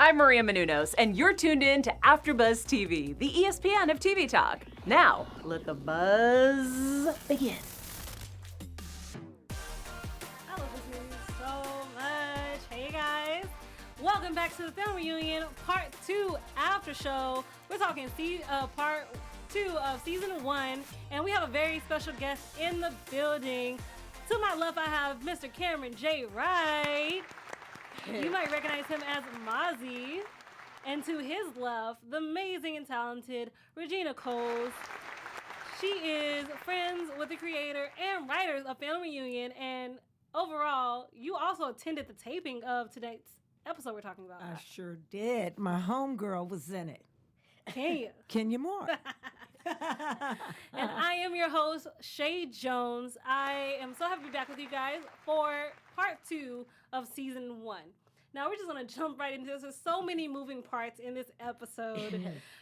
I'm Maria Menounos, and you're tuned in to AfterBuzz TV, the ESPN of TV talk. Now, let the buzz begin. I love this movie so much. Hey guys, welcome back to the Film Reunion Part 2 After Show. We're talking Part 2 of Season 1, and we have a very special guest in the building. To my left, I have Mr. Cameron J. Wright. You might recognize him as Mose. And to his left, the amazing and talented Regina Coles. She is friends with the creator and writers of Family Reunion, and overall, you also attended the taping of today's episode we're talking about. I sure did. My homegirl was in it. Can you? Can you more? And I am your host, Shay Jones. I am so happy to be back with you guys for Part 2 of Season 1. Now, we're just going to jump right into this. There's so many moving parts in this episode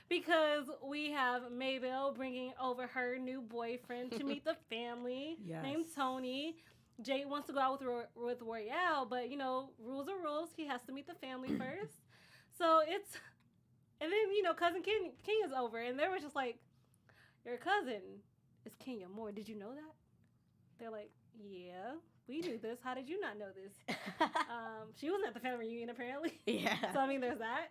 because we have Maybelle bringing over her new boyfriend to meet the family named Tony. Jade wants to go out with Royale, but, you know, rules are rules. He has to meet the family first. So it's... And then, you know, cousin Kenya's over, and they were just like, your cousin is Kenya Moore. Did you know that? They're like, yeah, we knew this. How did you not know this? She wasn't at the family reunion, apparently. Yeah. So, I mean, there's that.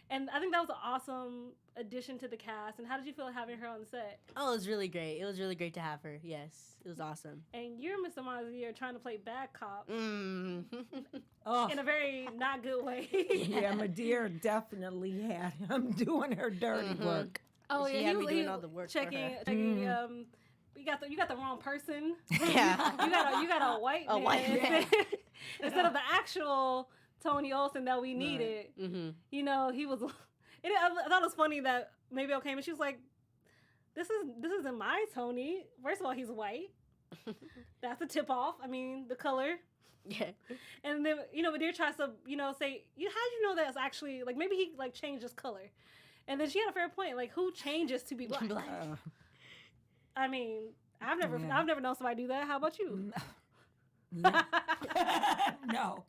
And I think that was an awesome addition to the cast. And how did you feel having her on the set? Oh, it was really great. It was really great to have her. Yes, it was awesome. And you're Mr. MaDear trying to play bad cop Mm. in a very not good way. Yeah, MaDear definitely had him doing her dirty work. Oh, She yeah, had me doing all the work checking. You got the wrong person. Yeah. you got a white man. white man. Instead of the actual Tony Olsen that we needed. Right. Mm-hmm. You know, he was. I thought it was funny that Maybelle came and she was like, "This isn't my Tony. First of all, he's white. That's a tip off. I mean, the color." Yeah. And then, you know, MaDear tries to, you know, say, how did you know that's actually, like, maybe he, like, changed his color. And then she had a fair point. Like, who changes to be black? I mean, I've never known somebody do that. How about you? No.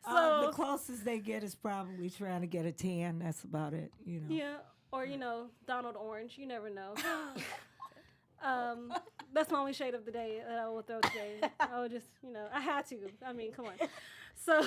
So the closest they get is probably trying to get a tan. That's about it, you know. Yeah. Or, you know, Donald Orange. You never know. That's my only shade of the day that I will throw today. I would just, you know, I had to. I mean, come on. So,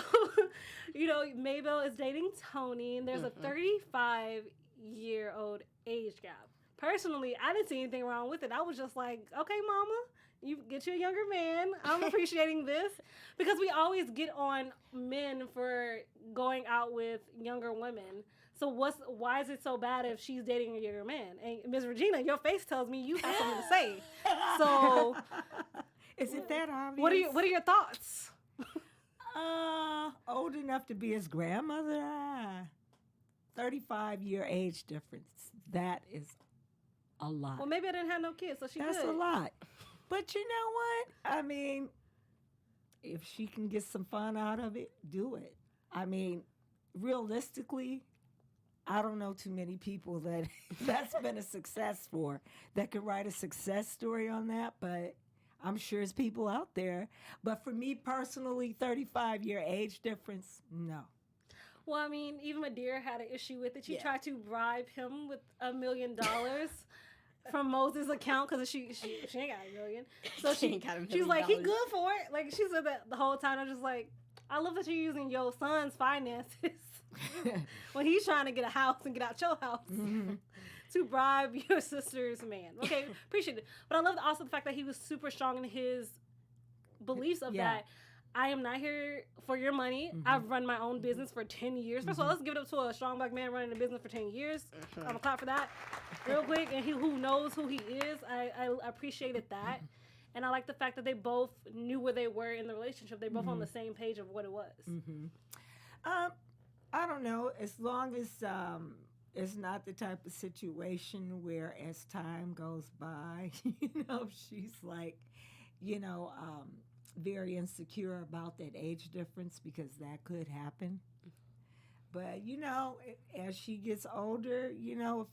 you know, Maybelle is dating Tony, and there's a 35-year-old age gap. Personally, I didn't see anything wrong with it. I was just like, okay, mama, you get you a younger man. I'm appreciating this. Because we always get on men for going out with younger women. So why is it so bad if she's dating a younger man? And Ms. Regina, your face tells me you have something to say. So is it that obvious? What are your thoughts? Old enough to be his grandmother. 35-year age difference. That is a lot. Well, maybe I didn't have no kids, so That's good. a lot. But you know what? I mean, if she can get some fun out of it, do it. I mean, realistically, I don't know too many people that's been a success for that could write a success story on that, but I'm sure there's people out there. But for me personally, 35-year age difference, no. Well, I mean, even MaDear had an issue with it. She Yeah. tried to bribe him with $1 million from Mose's account because she ain't got $1 million. So She ain't got $1 she was like, he million. good for it. Like, she said that the whole time. I'm just like, I love that you're using your son's finances when he's trying to get a house and get out your house to bribe your sister's man. Okay, appreciate it. But I love also the fact that he was super strong in his beliefs of that. I am not here for your money. I've run my own business for 10 years. First of all, let's give it up to a strong black man running a business for 10 years. I'm going to clap for that real quick. And who knows who he is. I appreciated that. And I like the fact that they both knew where they were in the relationship. They both on the same page of what it was. I don't know. As long as it's not the type of situation where as time goes by, you know, she's like, you know, very insecure about that age difference because that could happen. But, you know, as she gets older, you know,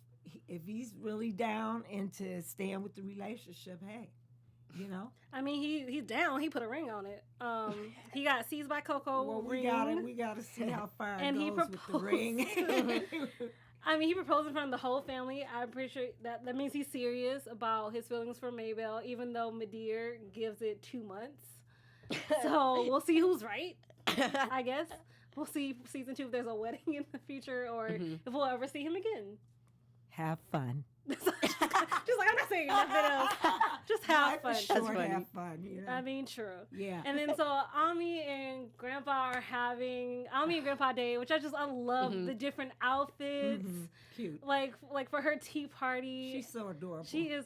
if he's really down into staying with the relationship, hey, You know. I mean, he's down. He put a ring on it. He got seized by Coco. Well, ring. we gotta see how far And it he goes with the ring. I mean, he proposed in front of the whole family. I'm pretty sure that means he's serious about his feelings for Maybelle, even though MaDear gives it 2 months. So we'll see who's right, I guess. We'll see season 2 if there's a wedding in the future or if we'll ever see him again. Have fun. Just like, I'm not saying nothing else. Just have fun. Sure, have fun. You know? I mean, true. Yeah. And then so Ami and Grandpa are having Ami and Grandpa Day, which I love the different outfits. Cute. Like for her tea party. She's so adorable. She is.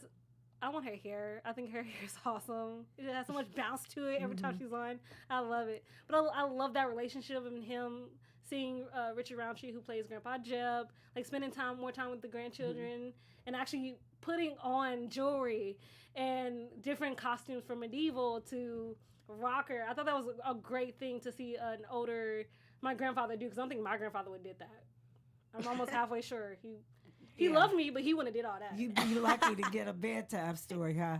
I want her hair. I think her hair is awesome. It has so much bounce to it every time she's on. I love it. But I love that relationship and him seeing Richard Roundtree, who plays Grandpa Jeb, like spending more time with the grandchildren and actually putting on jewelry and different costumes from medieval to rocker. I thought that was a great thing to see my grandfather do, because I don't think my grandfather would have did that. I'm almost halfway sure he loved me, but he wouldn't have did all that. You'd be lucky to get a bedtime story, huh?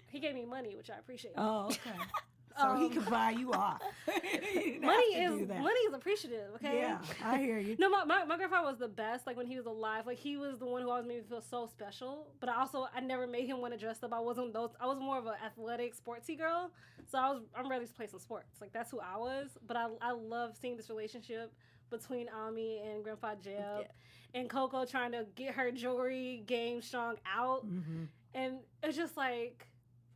He gave me money, which I appreciate. Oh, okay. So he could buy you off. You money is appreciative, okay? Yeah, I hear you. No, my grandfather was the best. Like when he was alive, like he was the one who always made me feel so special. But I never made him want to dress up. I was more of an athletic, sportsy girl. So I'm ready to play some sports. Like that's who I was. But I love seeing this relationship between Ami and Grandpa Jeb, and Coco trying to get her jewelry game strong out, and it's just like,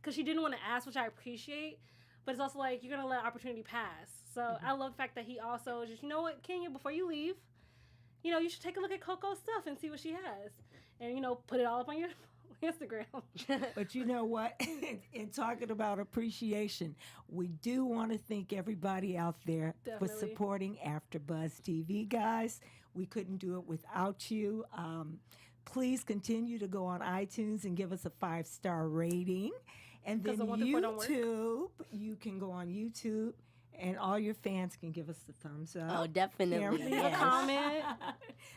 because she didn't want to ask, which I appreciate. But it's also like, you're going to let opportunity pass. So I love the fact that he also just, you know what, Kenya, before you leave, you should take a look at Coco's stuff and see what she has. And, put it all up on your Instagram. But you know what? In talking about appreciation, we do want to thank everybody out there for supporting AfterBuzz TV, guys. We couldn't do it without you. Please continue to go on iTunes and give us a 5-star rating. And then YouTube, you can go on YouTube, and all your fans can give us the thumbs up. Oh, definitely. Leave a comment.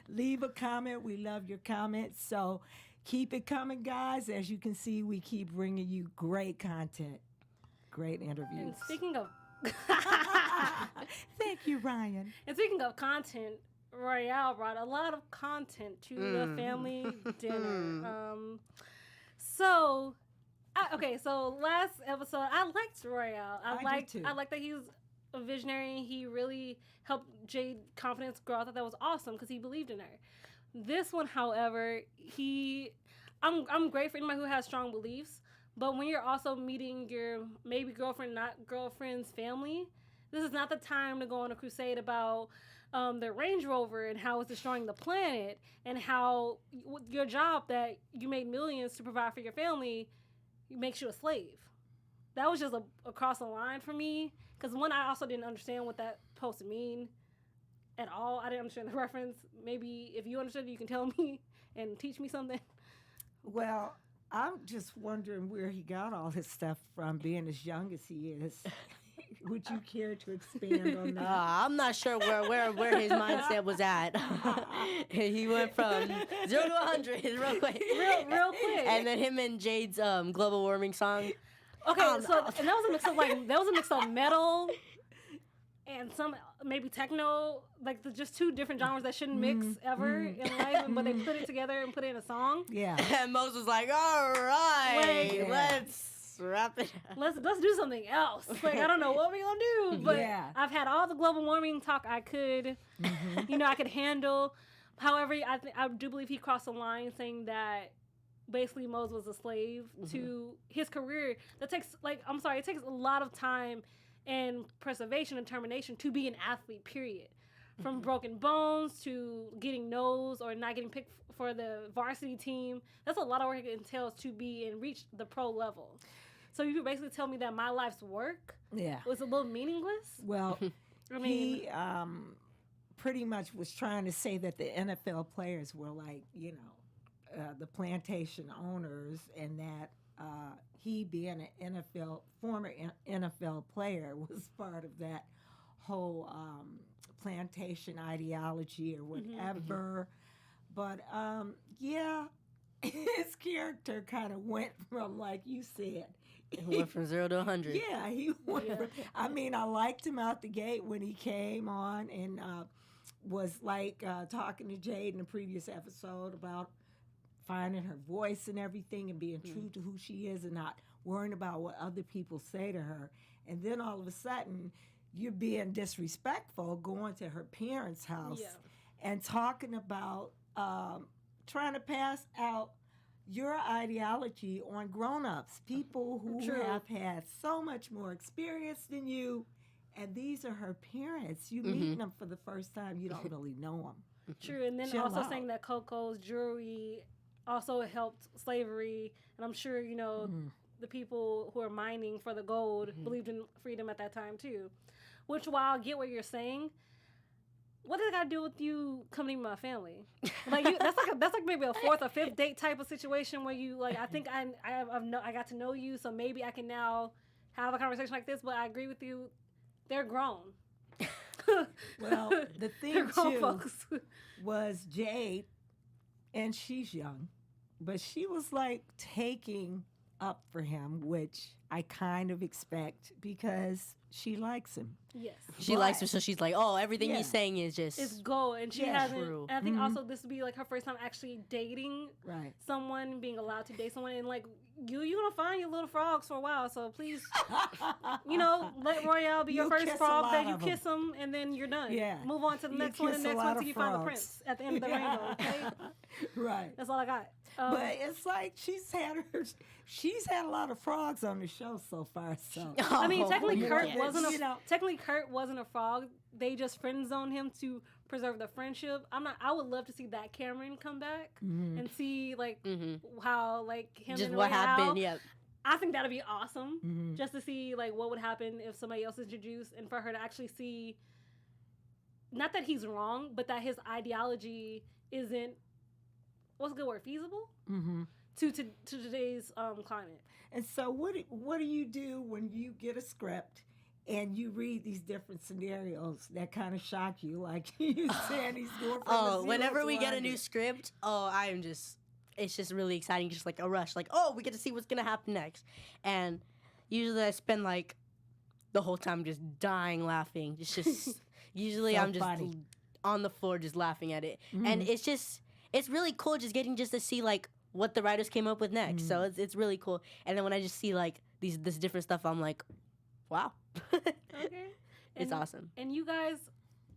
Leave a comment. We love your comments. So keep it coming, guys. As you can see, we keep bringing you great content, great interviews. And speaking of... Thank you, Ryan. And speaking of content, Royale brought a lot of content to the family dinner. So last episode, I liked Royale. I liked that he was a visionary. He really helped Jade confidence grow. I thought that was awesome because he believed in her. This one, however, I'm great for anybody who has strong beliefs, but when you're also meeting your maybe girlfriend, not girlfriend's family, this is not the time to go on a crusade about the Range Rover and how it's destroying the planet and how your job that you made millions to provide for your family makes you a slave. That was just across the line for me, because one, I also didn't understand what that supposed to mean at all. I didn't understand the reference. Maybe if you understood it, you can tell me and teach me something. Well, I'm just wondering where he got all his stuff from, being as young as he is. Would you care to expand on that? I'm not sure where his mindset was at. He went from 0 to 100 real quick. Real quick. And then him and Jade's global warming song. Okay, and that was a mix of metal and some maybe techno, like just two different genres that shouldn't mix ever in life, but they put it together and put it in a song. Yeah. And Mose was like, all right, let's wrap it up. Let's do something else. Like, I don't know what we're gonna do, but I've had all the global warming talk I could, I could handle. However, I do believe he crossed the line saying that basically Mose was a slave to his career. It takes a lot of time and preservation and determination to be an athlete, period. From broken bones to getting no's or not getting picked for the varsity team. That's a lot of work it entails to be and reach the pro level. So you could basically tell me that my life's work was a little meaningless? Well, I mean, he pretty much was trying to say that the NFL players were like, the plantation owners, and that he being an former NFL player was part of that whole plantation ideology or whatever. But his character kind of went from, like you said, It went from 0 to 100. Yeah, he went. I mean, I liked him out the gate when he came on and was like talking to Jade in the previous episode about finding her voice and everything and being true to who she is and not worrying about what other people say to her. And then all of a sudden, you're being disrespectful going to her parents' house and talking about trying to pass out your ideology on grown-ups, people who have had so much more experience than you, and these are her parents. You meet them for the first time, you don't really know them. True, and then also saying that Coco's jewelry also helped slavery, and I'm sure, you know, the people who are mining for the gold believed in freedom at that time too. Which, while I get what you're saying, what does it got to do with you coming to my family? Like that's like maybe a fourth or fifth date type of situation where you like. I think I got to know you, so maybe I can now have a conversation like this. But I agree with you; they're grown. Well, the thing too was Jade, and she's young, but she was like taking up for him, which I kind of expect because she likes him. Yes. She likes him, so she's like, oh, everything he's saying is just... It's gold, and she hasn't... True. And I think also this would be, like, her first time actually dating someone, being allowed to date someone, and, like, you're going to find your little frogs for a while, so please, you know, let Royale be your first frog, that you kiss him, and then you're done. Yeah. Move on to the next one, and the next one, until you find the prince at the end of the rainbow, okay? Right. That's all I got. But it's like she's had a lot of frogs on the show so far. So I mean, technically Kurt wasn't a frog. They just friend zoned him to preserve the friendship. I would love to see that Cameron come back and see like how like him just and what Royale, happened. Yeah, I think that'd be awesome. Just to see like what would happen if somebody else is introduced, and for her to actually see, not that he's wrong, but that his ideology isn't, what's a good word, feasible to today's climate. And so what do you do when you get a script and you read these different scenarios that kind of shock you, like you said he's going from whenever we get a new script, it's just really exciting, just like a rush, like, oh, we get to see what's gonna happen next. And usually I spend like the whole time just dying laughing. It's just usually so I'm just on the floor just laughing at it. And it's really cool just getting to see like what the writers came up with next. So it's really cool. And then when I just see like this different stuff, I'm like, wow. Okay. It's awesome. And you guys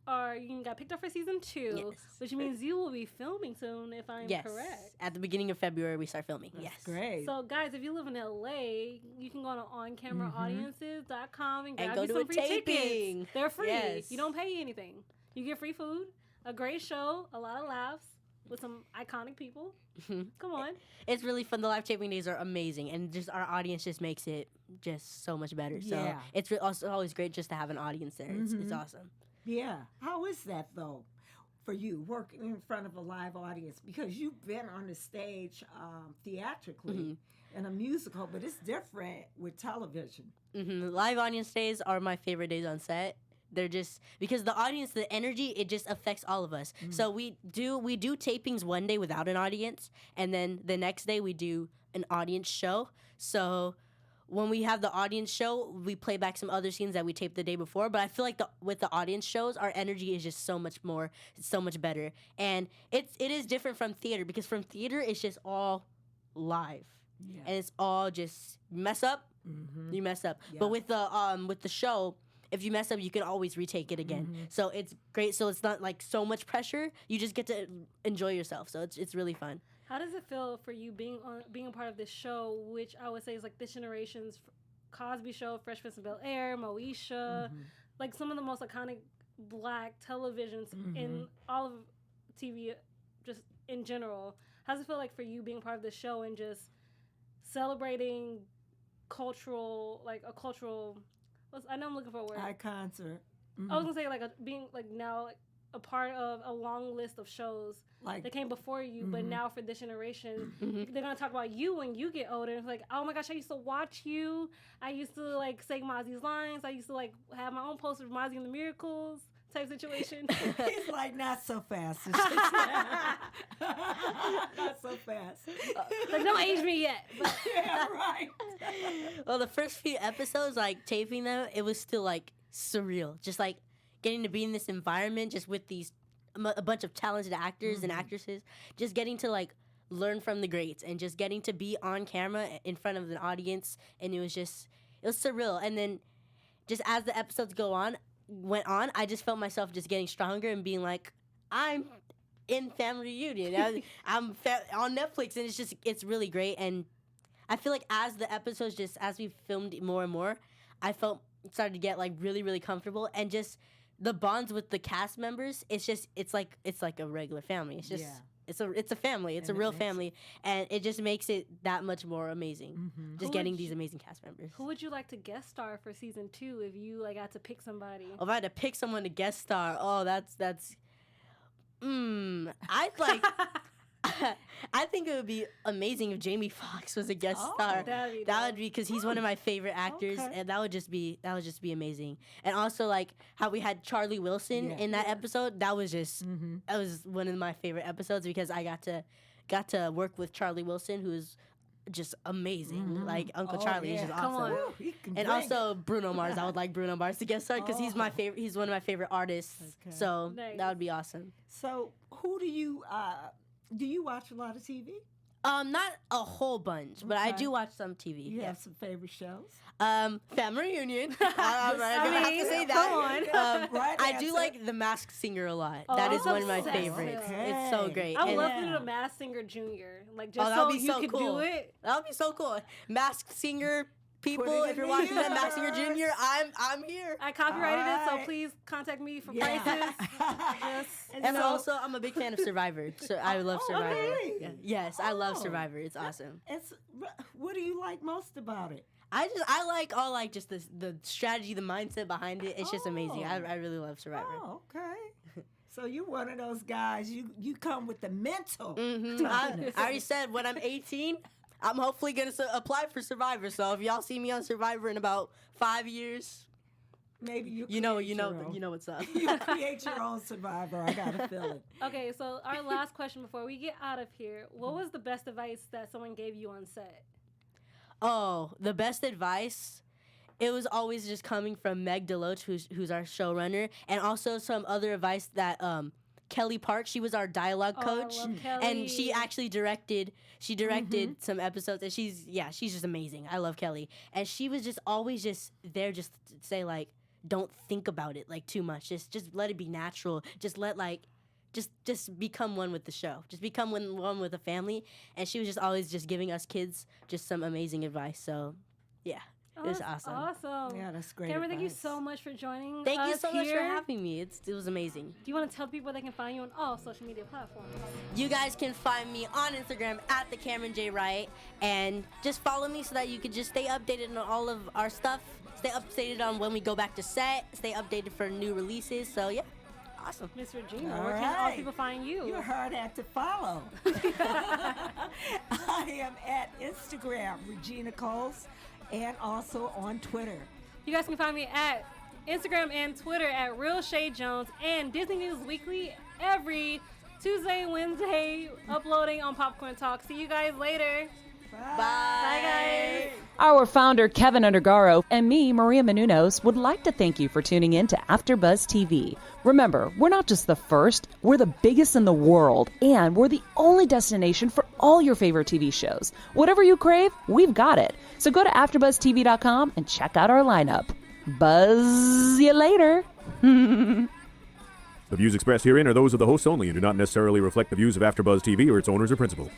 got picked up for season 2, which means you will be filming soon, if I'm correct. At the beginning of February, we start filming. That's great. So, guys, if you live in LA, you can go to OnCameraAudiences.com and grab go you to some a free taping. tickets. They're free. Yes. You don't pay anything. You get free food, a great show, a lot of laughs with some iconic people. Come on. It's really fun. The live taping days are amazing, and just our audience just makes it just so much better. So it's also always great just to have an audience there. It's awesome. Yeah. How is that, though, for you, working in front of a live audience? Because you've been on the stage theatrically in a musical, but it's different with television. Live audience days are my favorite days on set. They're just, because the audience, the energy, it just affects all of us. So we do tapings one day without an audience, and then the next day we do an audience show. So when we have the audience show, we play back some other scenes that we taped the day before. But I feel like with the audience shows, our energy is just so much more, it's so much better. And it is different from theater, because from theater, it's just all live. Yeah. And it's all just mess up, you mess up. Yeah. But with the show, if you mess up, you can always retake it again. So it's great. So it's not like so much pressure. You just get to enjoy yourself. So it's really fun. How does it feel for you being a part of this show, which I would say is like this generation's Cosby Show, Fresh Prince of Bel-Air, Moesha, like some of the most iconic Black televisions in all of TV, just in general. How does it feel like for you being a part of this show and just celebrating cultural, I know I'm looking for a word. Icons or... I was going to say being now a part of a long list of shows that came before you, but now for this generation, they're going to talk about you when you get older. It's like, oh my gosh, I used to watch you. I used to say Mozzie's lines. I used to have my own poster of Mozzie and the Miracles. type situation? He's like, not so fast. not so fast. Like, don't age me yet. But Yeah, right. Well, the first few episodes, like taping them, it was still like surreal. Just like getting to be in this environment, just with these a bunch of talented actors and actresses, just getting to like learn from the greats and just getting to be on camera in front of an audience, and it was surreal. And then just as the episodes went on, I just felt myself just getting stronger and being like, I'm in Family Reunion. I'm on Netflix, and it's really great. And I feel like as the episodes, just as we filmed more and more, I started to get like really, really comfortable, and just the bonds with the cast members. It's like a regular family. It's just. Yeah. It's a family. It's a real family, and it just makes it that much more amazing. Just getting these amazing cast members. who would you like to guest star for season 2 if you like got to pick somebody? If I had to pick someone to guest star, that's. I'd like. I think it would be amazing if Jamie Foxx was a guest star. That would be because he's one of my favorite actors, and that would just be amazing. And also like how we had Charlie Wilson in that episode. That was just that was one of my favorite episodes because I got to work with Charlie Wilson, who is just amazing. Like Uncle Charlie is just awesome. And also Bruno Mars. I would like Bruno Mars to guest star because he's my favorite. He's one of my favorite artists. Okay. So that would be awesome. So who do you watch a lot of TV? Not a whole bunch, but I do watch some TV. You have some favorite shows? Family Reunion. I'm gonna have to say that. Right I do like The Masked Singer a lot. That is one of my obsessed. favorites. Okay. It's so great. I would And- love to do the Masked Singer Junior. Like, just that'd so be you so could cool. do it. That would be so cool. Masked Singer people, Put it if in you're the watching that Masked Singer universe. Junior, I'm here. I copyrighted it, so Alright. please contact me for Yeah. prices. Yes. And so- also, I'm a big fan of Survivor. So I love Survivor. really? Yeah. Yes, I love Oh. Survivor. It's awesome. What do you like most about it? I like all like just the strategy, the mindset behind it. It's just amazing. I really love Survivor. Oh, okay. So you're one of those guys. You come with the mental. I already said when I'm 18, I'm hopefully gonna apply for Survivor. So if y'all see me on Survivor in about 5 years, Maybe you know what's up. You create your own Survivor. I got a feeling. Okay, so our last question before we get out of here. What was the best advice that someone gave you on set? Oh, the best advice. It was always just coming from Meg Deloach, who's our showrunner, and also some other advice that Kelly Park. She was our dialogue coach, I love Kelly. and she actually directed. She directed some episodes, and she's just amazing. I love Kelly, and she was just always just there, just to say like, don't think about it like too much. Just let it be natural. Just let like. Just become one with the show. Just become one with the family. And she was just always just giving us kids just some amazing advice. So, yeah, it was that's awesome. Awesome. Yeah, that's great. Cameron, thank you advice. so much for joining Thank you us so much for here. having me. It was amazing. Do you want to tell people they can find you on all social media platforms? You guys can find me on Instagram at the Cameron J. Wright. And just follow me so that you can just stay updated on all of our stuff. Stay updated on when we go back to set. Stay updated for new releases. So, yeah. Awesome. Miss Regina, All where can all right. people find you? You're hard at to follow. I am at Instagram, Regina Coles, and also on Twitter. You guys can find me at Instagram and Twitter at Real Shade Jones and Disney News Weekly every Tuesday, Wednesday, uploading on Popcorn Talk. See you guys later. Bye. Bye, guys. Our founder, Keven Undergaro, and me, Maria Menounos, would like to thank you for tuning in to AfterBuzz TV. Remember, we're not just the first, we're the biggest in the world, and we're the only destination for all your favorite TV shows. Whatever you crave, we've got it. So go to AfterBuzzTV.com and check out our lineup. Buzz you later. The views expressed herein are those of the hosts only and do not necessarily reflect the views of AfterBuzz TV or its owners or principals.